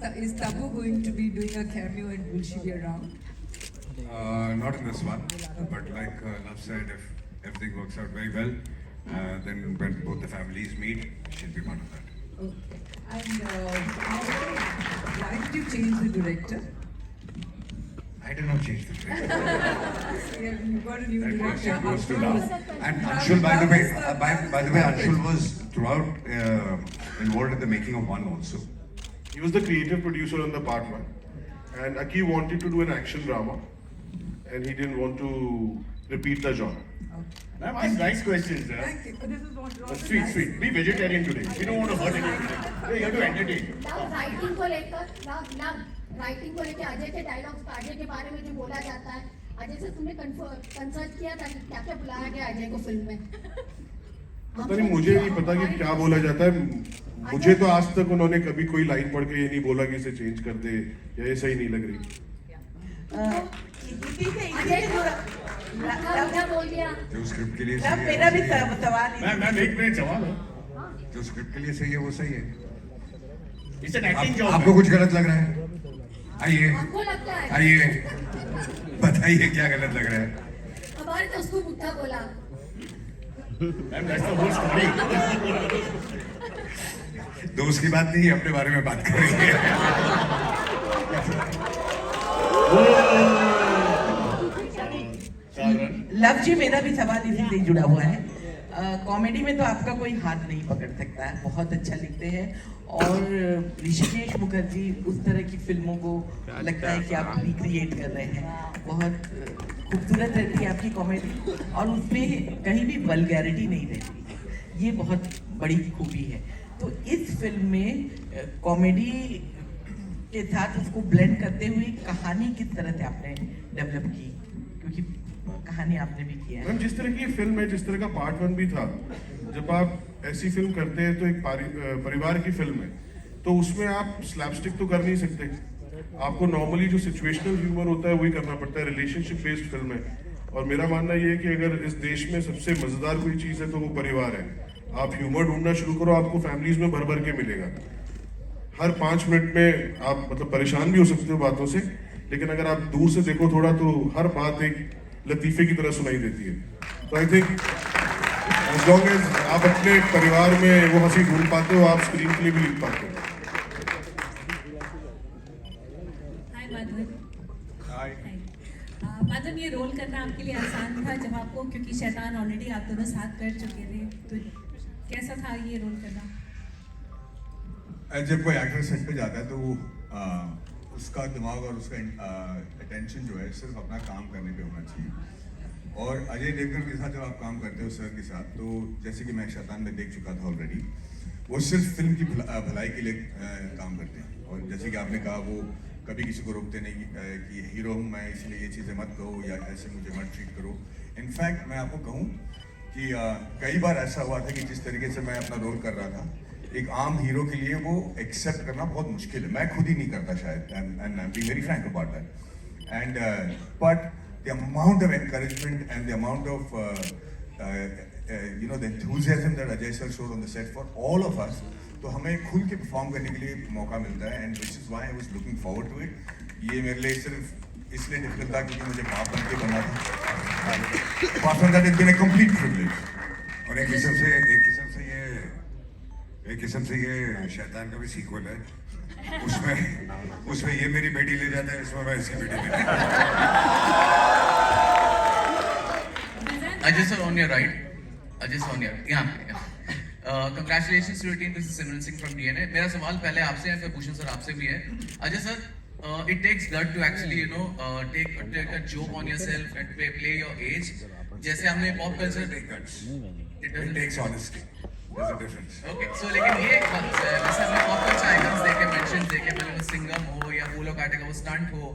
Is Tabu going to be doing a cameo and will she be around? Not in this one, but like Love said, if everything works out very well, then when both the families meet, she'll be part of that. Okay. And why did you change the director? I did not change the director. So you got a new That director. question goes to Anshul Love. was- And Anshul, by the way, That was the- Anshul was throughout involved in the making of One also. He was the creative producer on the part one, and Aki wanted to do an action drama, and he didn't want to repeat the genre. Ma'am, ask nice questions. Thank you. This is what Sweet, sweet. Be vegetarian today. We don't want to hurt anyone. You have to entertain. Love writing को लेकर love writing को लेकर अजय के dialogues का अजय के बारे में जो बोला जाता है, अजय से तुमने कंसल्ट किया था कि क्या क्या बुलाया गया अजय को फिल्म में? पता नहीं, मुझे नहीं पता कि क्या बोला जाता है। मुझे तो आज तक उन्होंने कभी कोई लाइन पढ़ के ये नहीं बोला कि इसे चेंज कर दे या ये सही नहीं लग रही। अजय क्या बोल दिया? जो स्क्रिप्ट के लिए लव, सही है, मेरा भी वो सही है। सवाल है। मैम एक मिनट सवाल है. जो स्क्रिप्ट के लिए सही है वो सही है। It's an acting job. आपको कुछ गलत लग रहा है? आइए हमको लगता है आइए, बताइए क्या गलत लग रहा है? हमारे तो उसको बुढ़ा बोला। Ma'am, that's the whole story. दोस्त की बात नहीं, अपने बारे में बात कर रही है। लव जी, मेरा भी सवाल इसी से जुड़ा हुआ है। कॉमेडी में तो आपका कोई हाथ नहीं पकड़ सकता है, बहुत अच्छा लिखते हैं। और ऋषिकेश मुखर्जी उस तरह की फिल्मों को लगता है कि आप रिक्रिएट कर रहे हैं। बहुत खूबसूरत रहती है आपकी कॉमेडी, और उसमें कहीं भी वल्गैरिटी नहीं रहती। ये बहुत बड़ी खूबी है। तो इस फिल्म में कॉमेडी के साथ उसको ब्लेंड करते हुए कहानी किस तरह से आपने डेवलप की, क्योंकि कहानी आपने भी किया है। मैम, जिस तरह की ये फिल्म है, जिस तरह का पार्ट वन भी था, जब आप ऐसी फिल्म करते हैं तो एक परिवार की फिल्म है, तो उसमें आप स्लैपस्टिक तो कर नहीं सकते। आपको नॉर्मली जो सिचुएशनल ह्यूमर होता है वही करना पड़ता है। रिलेशनशिप बेस्ड फिल्म है, और मेरा मानना ये है कि अगर इस देश में सबसे मजेदार कोई चीज़ है तो वो परिवार है। आप ह्यूमर ढूंढना शुरू करो, आपको फैमिलीज में भर भर के मिलेगा। हर 5 मिनट में आप मतलब परेशान भी हो सकते हो बातों से, लेकिन अगर आप दूर से देखो थोड़ा तो हर बात एक लतीफे की तरह सुनाई देती है। तो I think as long as आप अपने परिवार में वो हंसी ढूंढ पाते हो, आप स्क्रीन के लिए भी लिख पाते हो। हाय माधव। Hi. माधव, ये रोल करना आपके लिए आसान था जब आपको, क्योंकि शैतान ऑलरेडी आप दोनों साथ कर चुके थे, तो कैसा था ये रोल करना? जब कोई एक्टर सेट पे जाता है तो वो उसका दिमाग और उसका अटेंशन जो है सिर्फ अपना काम करने पे होना चाहिए। और अजय देवगन के साथ जब आप काम करते हो सर के साथ, तो जैसे कि मैं शैतान में देख चुका था ऑलरेडी, वो सिर्फ फिल्म की भलाई के लिए काम करते हैं। और जैसे कि आपने कहा, वो कभी किसी को रोकते नहीं कि हीरो हूँ मैं, इसलिए ये चीज़ें मत कहो या ऐसे मुझे मत ट्रीट करो। इनफैक्ट मैं आपको कहूँ कि कई बार ऐसा हुआ था कि जिस तरीके से मैं अपना रोल कर रहा था, एक आम हीरो के लिए वो एक्सेप्ट करना बहुत मुश्किल है। मैं खुद ही नहीं करता शायद, and I am being very Frank about that. And but the amount of encouragement and the amount of you know the enthusiasm that Ajay sir showed on the set for all of us, तो हमें खुल के perform करने के लिए मौका मिलता है, and which is why I was looking forward to it. ये मेरे लिए सिर्फ इसलिए डिफिकल्ट था क्योंकि मुझे बाप बन के बनना था। Apart from that, it's been a complete privilege. और एक किस्म से ये शैतान का भी सीक्वल है। उसमें ये मेरी बेटी ले जाता है, इसमें मैं इसकी बेटी ले जाता हूं। Ajay sir, on your right. Ajay sir, on your यहाँ. Congratulations to your team. This is Simran Singh from DNA. मेरा सवाल पहले आपसे है, फिर भूषण सर आपसे भी है. Ajay sir, it takes blood to actually take a joke on yourself and play your age. जैसे हमने pop culture. It takes honesty. There's a difference. Okay, so लेकिन ये जैसे हमने pop culture icons देखे, mentions देखे, पहले वो सिंगम हो या फूलों काटे का वो stunt हो.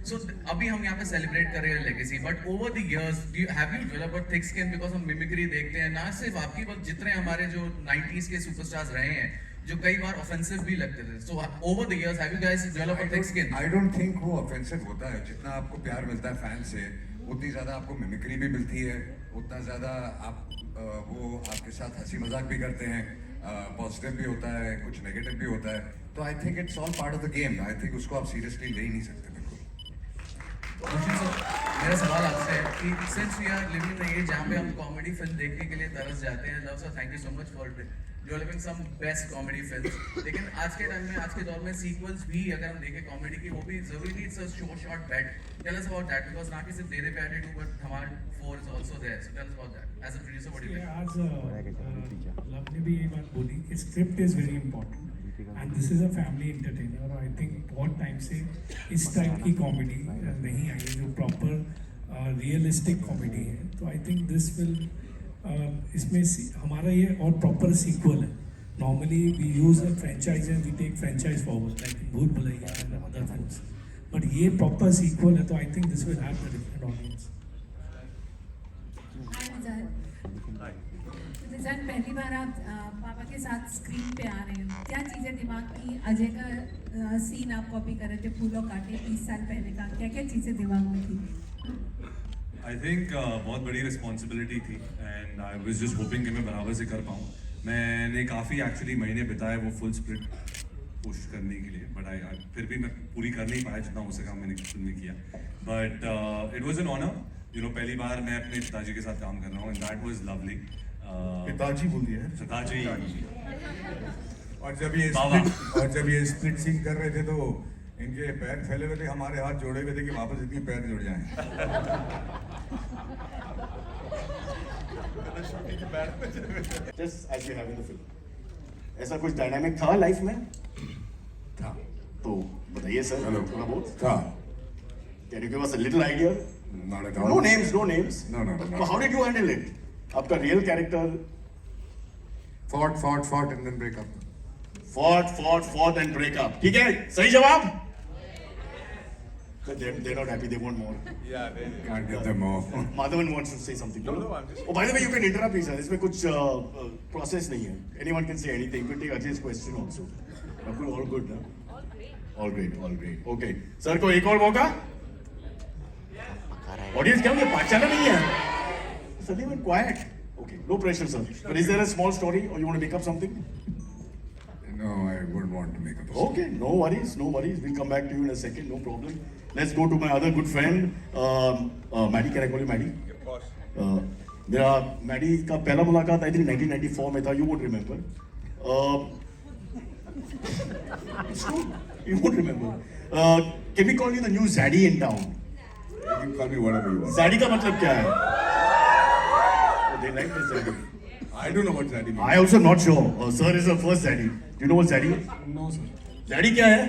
So अभी हम यहाँ पे सेलिब्रेट कर रहे हैं legacy, but over the years have you developed a thick skin, because हम मिमिक्री देखते हैं ना सिर्फ आपकी, बट जितने हमारे जो 90s के सुपरस्टार्स रहे हैं जो कई बार ऑफेंसिव भी लगते थे, so over the years have you guys developed a thick skin? I don't think वो ऑफेंसिव होता है। जितना आपको प्यार मिलता है फैन से, उतनी ज़्यादा आपको मिमिक्री भी मिलती है, उतना ज़्यादा आप वो आपके साथ हंसी मजाक भी करते हैं, पॉजिटिव भी होता है, कुछ नेगेटिव भी होता है। तो I think it's all part of the game. I think उसको आप सीरियसली ले ही नहीं सकते बिल्कुल. रोशन सर, मेरा सवाल आपसे है कि since we are living in age जहाँ पे हम कॉमेडी फिल्म देखने के लिए तरस जाते हैं, Luv sir thank you so much for developing some best comedy films. लेकिन आज के टाइम में, आज के दौर में सीक्वल्स भी अगर हम देखें कॉमेडी की, वो भी जरूरी नहीं. It's a short bet. Tell us about that, because ना कि सिर्फ दे पे attitude but Dhamaal 4 is also there. So tell us about that as a producer. What do you think? आज लव ने भी ये बात बोली कि script is very important and this is a family entertainer. और आई थिंक बहुत टाइम से इस टाइप की कॉमेडी नहीं आई है जो प्रॉपर रियलिस्टिक कॉमेडी है. तो आई थिंक दिस विल इसमें हमारा ये और प्रॉपर सीक्वल है. Normally we use a franchise and we take franchise forward like Bhool Bhulaiyaa and other films, but ये प्रॉपर सीक्वल है. तो I think this will have the different audience. निजान, पहली बार आप पापा के साथ स्क्रीन पे आ रहे हैं, क्या चीज़ें दिमाग की, अजय का सीन आप कॉपी कर रहे थे फूलों काटे 30 साल पहले का, क्या क्या चीज़ें दिमाग में थी? आई थिंक बहुत बड़ी रिस्पॉन्सिबिलिटी थी and I was just hoping कि मैं बराबर से कर पाऊँ. मैंने काफ़ी एक्चुअली महीने बिताए वो फुल स्प्लिट पुश करने के लिए, बट आई फिर भी मैं पूरी कर नहीं पाया जितना हो सका मैंने फिल्म में किया. But it was an honour. You know, पहली बार मैं अपने पिताजी के साथ काम कर रहा हूँ एंड दैट वाज लवली. पिताजी बोल दिया है. पिताजी. और जब ये स्प्लिट सीन कर रहे थे तो इनके पैर फैले हुए थे, हमारे हाथ जोड़े हुए थे कि वापस इतनी पैर जुड़ जाएं. Just as you have in the film. ऐसा कुछ डायनामिक था लाइफ में? था. तो बताइए सर. Hello. थोड़ा बहुत. था. Can you give us a little idea? Not at all. No names, no names. No. So how did you handle it? आपका real character Fought and then break up. fought and break up. ठीक है, सही जवाब. They're not happy. They want more. Yeah, Can't get them off. Madhavan wants to say something. No, I'm just. Oh, by the way, you can interrupt me, sir. इसमें कुछ process नहीं है. Anyone can say anything. You can take Ajay's question also. All good, ना? All great. Okay. Sir को एक और मौका. Audience क्या मुझे पहचाना नहीं है? Sir, they went quiet. Okay, no pressure, sir. But is there a small story or you want to make up something? No, I wouldn't want to make up a story. Okay, no worries. We'll come back to you in a second. No problem. Let's go to my other good friend, Maddie. Can I call you Maddie? Of course. मेरा Maddie का पहला मुलाकात I think 1994 में था. You won't remember. You won't remember. Can we call you the new Zaddy in town? You can call me whatever you want. Zaddy का मतलब क्या है? Oh, they like the Zaddy. I don't know what that means. I also not sure. Sir is the first Zaddy. Do you know what Zaddy is? No sir. Zaddy क्या है?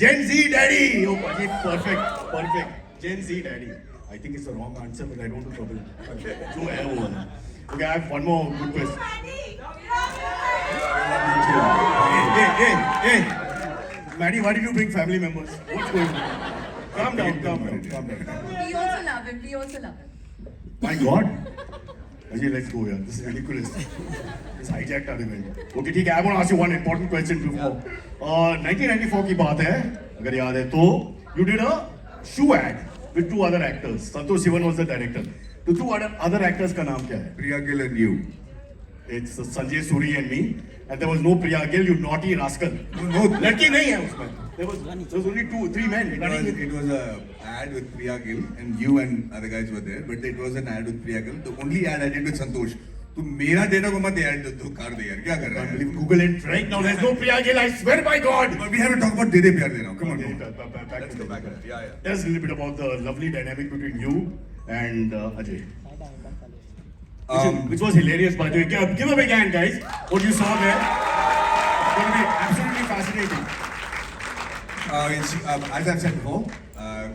Gen Z Daddy. Oh, perfect. Gen Z Daddy. I think it's the wrong answer, but I don't know trouble. जो है वो वाला. Okay, I have one more good question. Hey. Maddie, why did you bring family members? What's going on? Calm down. We also love him. My God. Ajay, let's go here. This is ridiculous. This hijacked our event. Okay, ठीक है. I want to ask you one important question before. 1994 की बात है, अगर याद है तो, you did a shoe ad with 2 other actors. Santosh Sivan was the director. The 2 other actors का नाम क्या है? Priya Gill and you. It's Sanjay Suri and me. And there was no Priya Gill, you naughty rascal. No. लड़की नहीं है उसमें. There was only 2-3 men. It was a ad with Priya Gill and you and other guys were there, but it was an ad with Priya Gill. The only ad I did with Santosh. तू मेरा data को मत यार तो कर दे यार क्या कर रहा है? Google it right now. There's no Priya Gill. I swear by God. But we have to talk about दे दे प्यार दे now. Come on. Let's go back. Yeah. Tell us a little bit about the lovely dynamic between you and Ajay. Which was hilarious, by the way. Give a big hand, guys. What you saw there. It's going to be absolutely fascinating. As I've said before,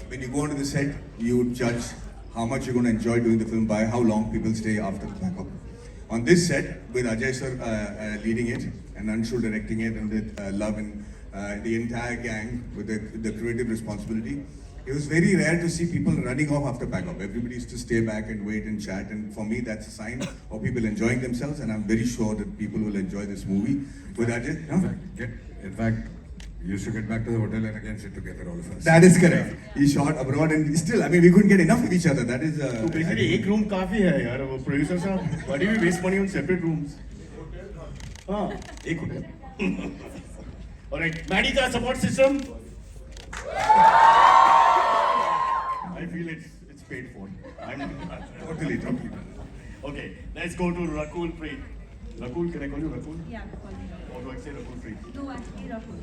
when you go onto the set, you judge how much you're going to enjoy doing the film by how long people stay after the backup. On this set, with Ajay sir leading it and Anshul directing it, and with Love and the entire gang with the creative responsibility, it was very rare to see people running off after backup. Everybody used to stay back and wait and chat, and for me, that's a sign of people enjoying themselves, and I'm very sure that people will enjoy this movie with Ajay. In fact, you used to get back to the hotel and again sit together, all of us. That is correct. He shot abroad, and still, I mean, we couldn't get enough of each other. That is. So basically, एक room काफी है यार. वो producer साहब, why do we waste money on separate rooms? हाँ, एक hotel. All right, Maddie का support system. I feel it's paid for. Totally. Okay, let's go to Rakul Preet. Rakul, can I call you Rakul? Yeah, call me. Or do I say Rakul Preet? No, actually, Rahul.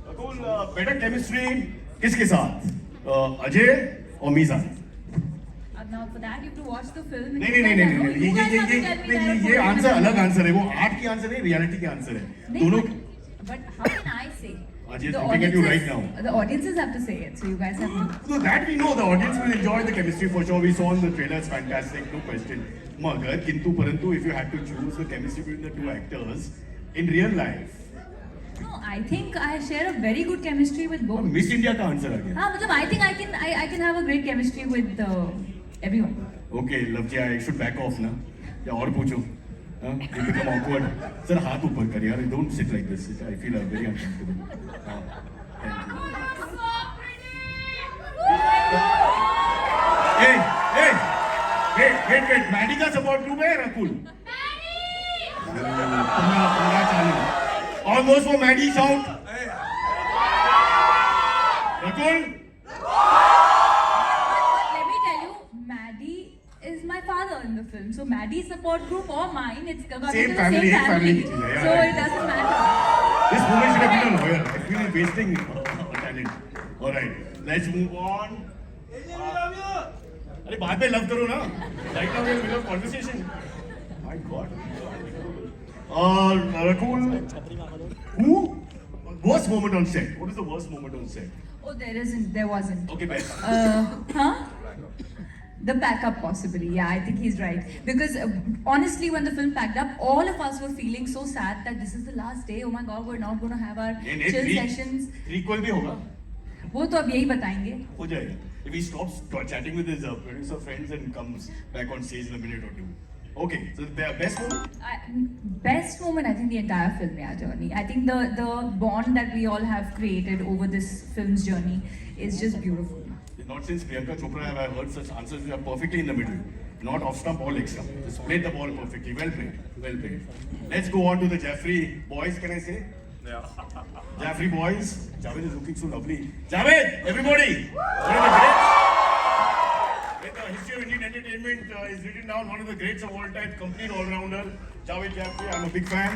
Rakul, better chemistry किसके साथ? अजय और मीज़ान. Now for that you have to watch the film. नहीं ये answer अलग answer है, वो art की answer है, रियलिटी की आंसर है. दोनों. But how can I say? Ajay is looking at you right now. The audiences have to say it, so you guys have to. So that we know, the audience will enjoy the chemistry for sure. We saw in the trailer, it's fantastic, no question. Magar, kintu parantu, if you had to choose the chemistry between the two actors in real life. No, I think I share a very good chemistry with both. Miss India का answer आ गया. हाँ, मतलब I think I can have a great chemistry with everyone. Okay, Lavji, I should back off ना. या और पूछो. You become awkward. Sir, हाथ ऊपर कर यार. Don't sit like this. I feel very uncomfortable. Thank you. Wait. Maddie का support group है Rakul. पंगा चालू. All those for Maddie shout. Rakul. Let me tell you, Maddie is my father in the film. So Maddie's support group or mine, it's got Same the family, same family. yeah, So right. it doesn't matter. This woman should have been a lawyer. I feel he's wasting talent. All right, let's move on. अरे बाद में love करो ना. Right now we're in the middle of conversation. My God. Rakul. Who? Worst moment on set. What is the worst moment on set? Oh, there wasn't. Okay, best. Huh? The pack-up possibly, yeah, I think he's right. Because honestly, when the film packed up, all of us were feeling so sad that this is the last day. Oh my God, we're not going to have our chill sessions. Prequel भी होगा. वो तो अब यही बताएंगे. हो जाएगा. If he stops chatting with his producer friends and comes back on stage in a minute or two. Okay, so the best moment? Best moment, I think the entire film, yeah, journey. I think the bond that we all have created over this film's journey is just beautiful. Not since Priyanka Chopra have I heard such answers which are perfectly in the middle. Not off stump or leg stump. Just played the ball perfectly. Well played. Well played. Let's go on to the Jaffrey boys, can I say? Yeah. Jaffrey boys. Javed is looking so lovely. Javed, everybody! One of the greats. In the history of Indian entertainment is written down one of the greats of all time, complete all-rounder. Javed Jaffrey, I'm a big fan.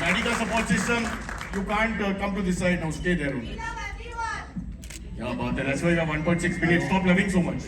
Medical support system. You can't come to this side now, stay there only. Yeah, that's why we have 1.6 billion. Stop loving so much.